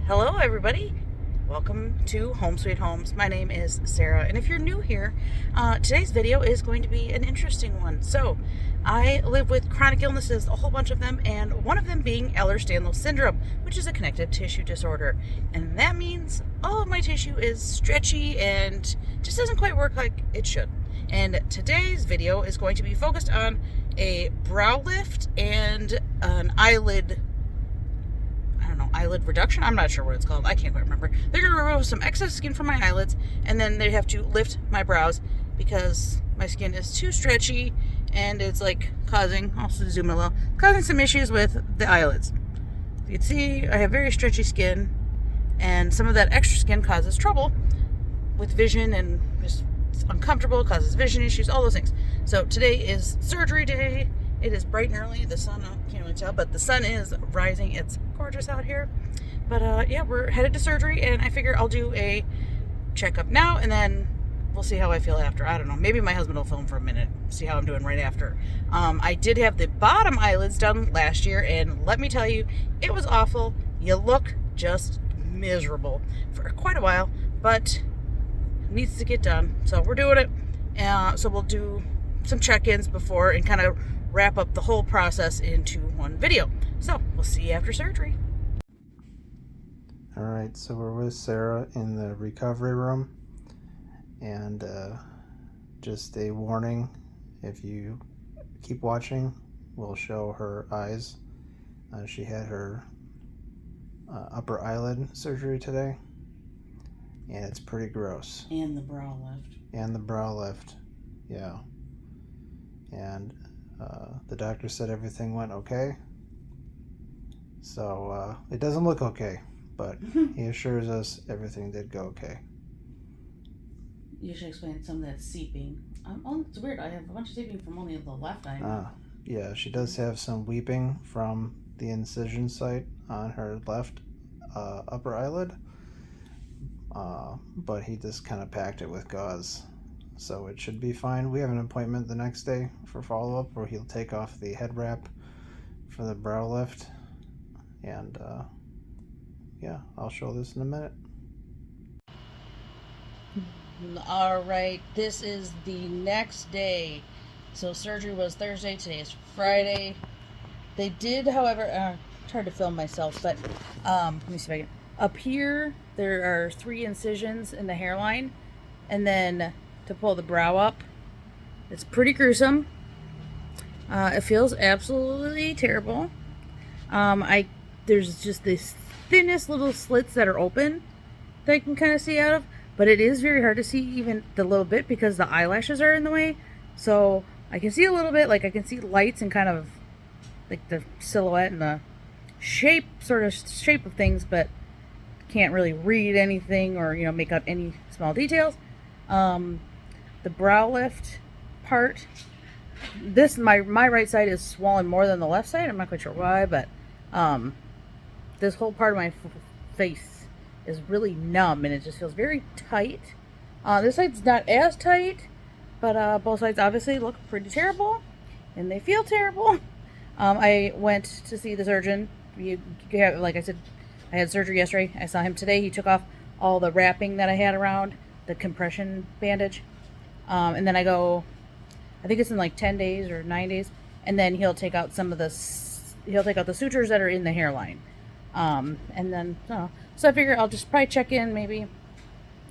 Hello everybody, welcome to Home Sweet Homes. My name is Sarah, and if you're new here, today's video is going to be an interesting one. So I live with chronic illnesses, a whole bunch of them, and one of them being Ehlers-Danlos syndrome, which is a connective tissue disorder. And that means all of my tissue is stretchy and just doesn't quite work like it should. And today's video is going to be focused on a brow lift and an eyelid reduction. I'm not sure what it's called. I can't quite remember. They're going to remove some excess skin from my eyelids, and then they have to lift my brows because my skin is too stretchy and it's like causing, also zoom in a little, causing some issues with the eyelids. You can see I have very stretchy skin, and some of that extra skin causes trouble with vision and just it's uncomfortable, causes vision issues, all those things. So today is surgery day. It is bright and early. The sun, I can't really tell, but the sun is rising. It's gorgeous out here. But yeah, we're headed to surgery, and I figure I'll do a checkup now, and then we'll see how I feel after. I don't know. Maybe my husband will film for a minute, see how I'm doing right after. I did have the bottom eyelids done last year, and let me tell you, it was awful. You look just miserable for quite a while, but it needs to get done. So we're doing it. So we'll do some check-ins before and kind of wrap up the whole process into one video. So we'll see you after surgery. All right, so we're with Sarah in the recovery room, and just a warning, if you keep watching, we'll show her eyes. She had her upper eyelid surgery today, and it's pretty gross. And the brow lift. And the brow lift, yeah. And the doctor said everything went okay. So it doesn't look okay, but he assures us everything did go okay. You should explain some of that seeping. It's weird. I have a bunch of seeping from only the left eye. Yeah, she does have some weeping from the incision site on her left upper eyelid, but he just kind of packed it with gauze. So it should be fine. We have an appointment the next day for follow-up where he'll take off the head wrap for the brow lift. And yeah, I'll show this in a minute. All right, this is the next day. So surgery was Thursday. Today is Friday. They did, however, tried to film myself, but let me see if I can. Up here, there are 3 incisions in the hairline, and then to pull the brow up, it's pretty gruesome. It feels absolutely terrible. There's just this thinnest little slits that are open that I can kind of see out of, but it is very hard to see even the little bit because the eyelashes are in the way. So I can see a little bit, like I can see lights and kind of like the silhouette and the shape of things, but can't really read anything or, you know, make out any small details. The brow lift part, my right side is swollen more than the left side. I'm not quite sure why, but this whole part of my face is really numb, and it just feels very tight. This side's not as tight, but both sides obviously look pretty terrible, and they feel terrible. I went to see the surgeon. Like I said, I had surgery yesterday. I saw him today. He took off all the wrapping that I had around the compression bandage. And then I go, I think it's in like 10 days or 9 days, and then he'll take out the sutures that are in the hairline. And then, so I figure I'll just probably check in maybe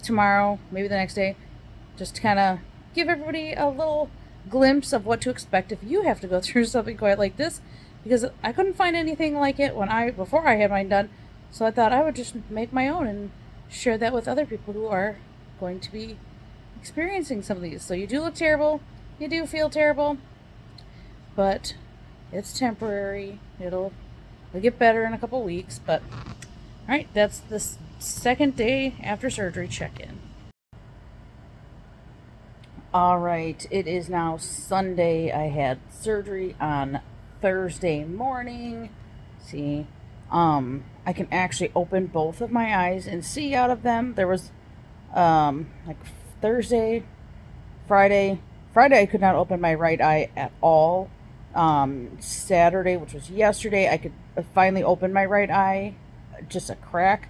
tomorrow, maybe the next day, just to kind of give everybody a little glimpse of what to expect if you have to go through something quite like this, because I couldn't find anything like it before I had mine done. So I thought I would just make my own and share that with other people who are going to be experiencing some of these. So you do look terrible, you do feel terrible, but it's temporary. It'll get better in a couple weeks. But all right, that's the second day after surgery check-in. All right, it is now Sunday. I had surgery on Thursday morning. See, I can actually open both of my eyes and see out of them. There was like Thursday, Friday I could not open my right eye at all. Saturday, which was yesterday, I could finally open my right eye, just a crack.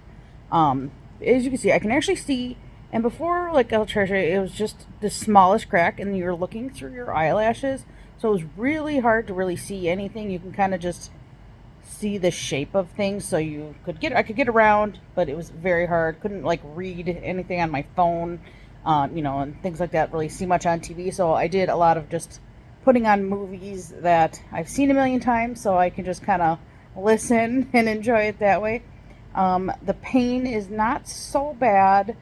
As you can see, I can actually see. And before, like, I'll try to show you, it was just the smallest crack, and you're looking through your eyelashes, so it was really hard to really see anything. You can kind of just see the shape of things, so I could get around, but it was very hard. Couldn't like read anything on my phone, and things like that. Really see much on TV, so I did a lot of just putting on movies that I've seen a million times, so I can just kind of listen and enjoy it that way. The pain is not so bad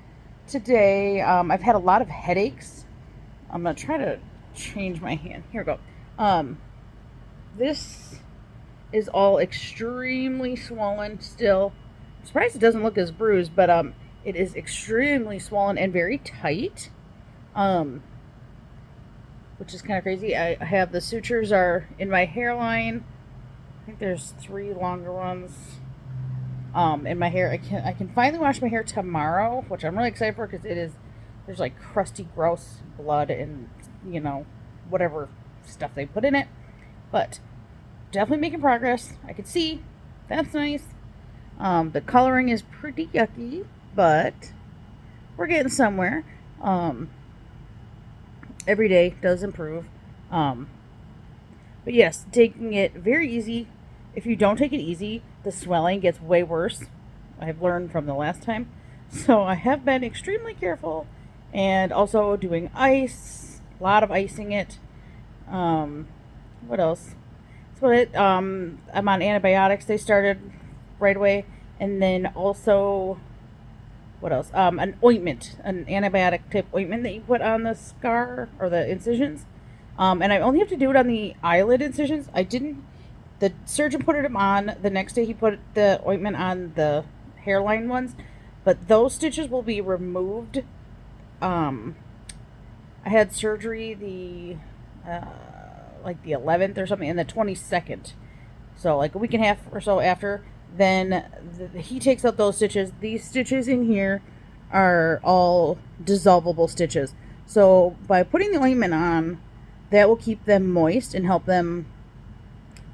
today. I've had a lot of headaches. I'm gonna try to change my hand. Here we go. This is all extremely swollen still. I'm surprised it doesn't look as bruised, but it is extremely swollen and very tight. Which is kind of crazy. I have the sutures are in my hairline. I think there's 3 longer ones. In my hair, I can finally wash my hair tomorrow, which I'm really excited for because there's like crusty, gross blood and whatever stuff they put in it. But definitely making progress. I can see. That's nice. The coloring is pretty yucky, but we're getting somewhere. Every day does improve. But yes, taking it very easy. If you don't take it easy, the swelling gets way worse. I've learned from the last time. So I have been extremely careful, and also doing ice, a lot of icing it. What else? I'm on antibiotics. They started right away. And then also, what else? An ointment, an antibiotic type ointment that you put on the scar or the incisions. And I only have to do it on the eyelid incisions. The surgeon put it on. The next day he put the ointment on the hairline ones. But those stitches will be removed. I had surgery the 11th or something, and the 22nd. So like a week and a half or so after. Then he takes out those stitches. These stitches in here are all dissolvable stitches. So by putting the ointment on, that will keep them moist and help them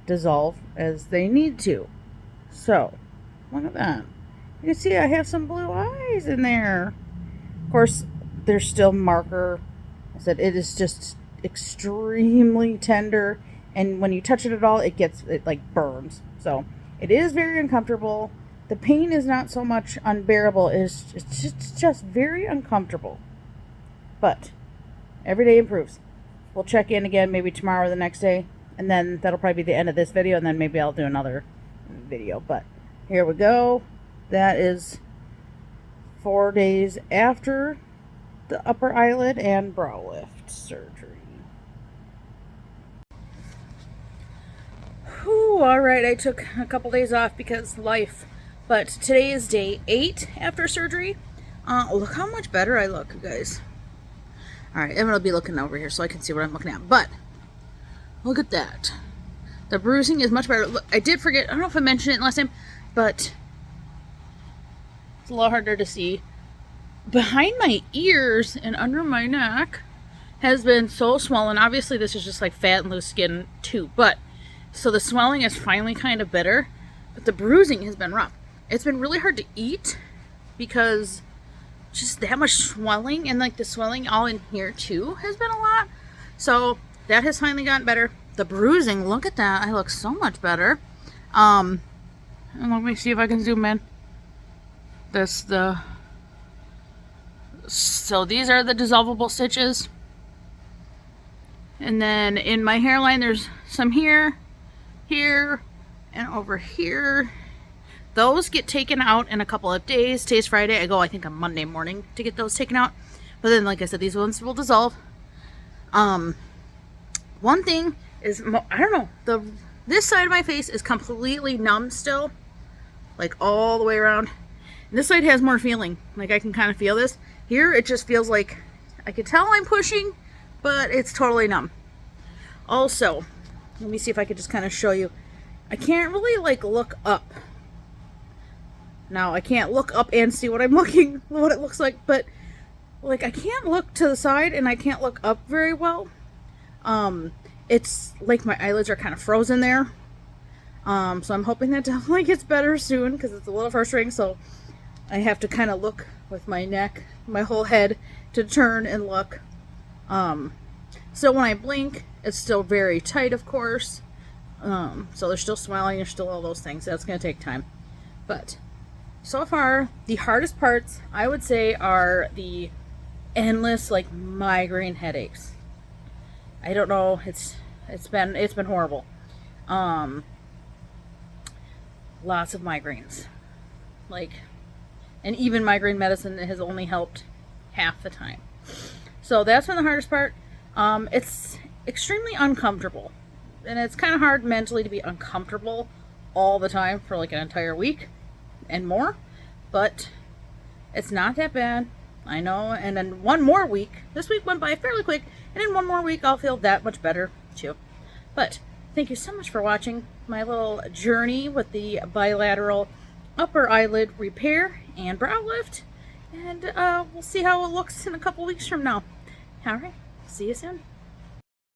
dissolve as they need to. So, look at that. You can see I have some blue eyes in there. Of course, there's still marker. I said it is just extremely tender, and when you touch it at all, it like burns. So, it is very uncomfortable. The pain is not so much unbearable, it's just very uncomfortable. But every day improves. We'll check in again maybe tomorrow or the next day, and then that'll probably be the end of this video, and then maybe I'll do another video. But here we go. That is 4 days after the upper eyelid and brow lift surgery. Whew, alright, I took a couple days off because life. But today is day 8 after surgery. Look how much better I look, you guys. Alright, I'm going to be looking over here so I can see what I'm looking at. But, look at that. The bruising is much better. Look, I did forget, I don't know if I mentioned it last time, but it's a lot harder to see. Behind my ears and under my neck has been so swollen. Obviously, this is just like fat and loose skin too. But, so the swelling is finally kind of better. But the bruising has been rough. It's been really hard to eat because just that much swelling, and like the swelling all in here too has been a lot. So that has finally gotten better. The bruising, look at that. I look so much better. And let me see if I can zoom in. So these are the dissolvable stitches. And then in my hairline, there's some here, and over here. Those get taken out in a couple of days. Today's Friday. I go, I think, on Monday morning to get those taken out. But then, like I said, these ones will dissolve. One thing is, I don't know, this side of my face is completely numb still. Like, all the way around. And this side has more feeling. Like, I can kind of feel this. Here, it just feels like, I can tell I'm pushing, but it's totally numb. Also, let me see if I could just kind of show you. I can't really, like, look up. Now, I can't look up and see what it looks like, but, like, I can't look to the side, and I can't look up very well. It's like my eyelids are kind of frozen there. So I'm hoping that definitely gets better soon, because it's a little frustrating. So I have to kind of look with my neck, my whole head, to turn and look. So when I blink, it's still very tight, of course. So they're still smiling, there's still all those things. That's going to take time. But so far, the hardest parts, I would say, are the endless, like, migraine headaches. I don't know, it's been horrible. Lots of migraines. Like, and even migraine medicine has only helped half the time. So that's been the hardest part. It's extremely uncomfortable. And it's kind of hard mentally to be uncomfortable all the time for like an entire week and more. But it's not that bad. I know. And then one more week. This week went by fairly quick. And in one more week, I'll feel that much better too. But thank you so much for watching my little journey with the bilateral upper eyelid repair and brow lift. And we'll see how it looks in a couple weeks from now. All right. See you soon.